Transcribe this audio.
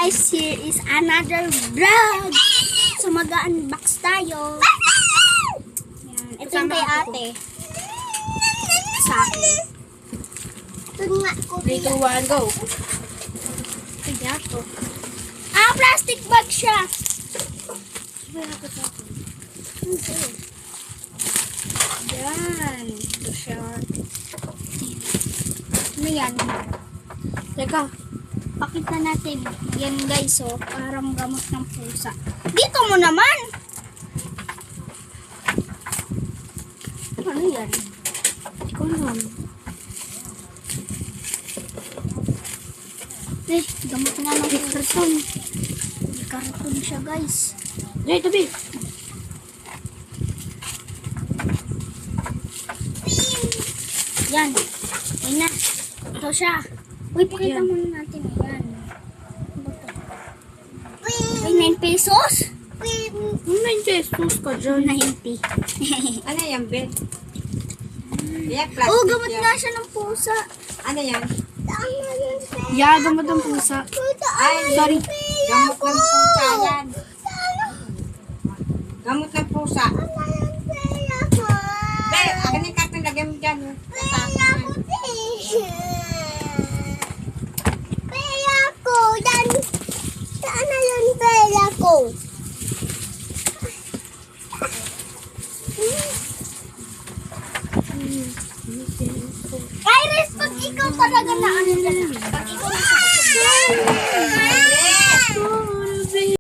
guys, here is another vlog. So mag-unbox tayo. Yan. Ito yung kay ate. Sa akin. Ito nga ko. 3, 2, 1, go! Kaya to. Ah, plastic bag siya. Yan. Ito siya. Ano yan? Teka. Pakita natin. Yan guys, oh. Parang gamot ng pusa. Dito mo naman! Ano yan? Hindi ko alam. Gamot nga ng karton. May karton siya guys. Jay, tabi! Yan. Yan na. Ito siya. Uy, pakita muna natin. Yan. Uy, 9 pesos? 9 pesos ka dyan. 90. Ano yan, Ben? Yan, plastic Oh, gamot yan. nga siya ng pusa. Ano yan? Yeah, gamot ng pusa. Ay, Sorry. gamot ng pusa yan. Gamot ng pusa. Ben, akin yung karton, lagyan mo dyan. Iris, pag ikaw talaga na ano dyan, pag ikaw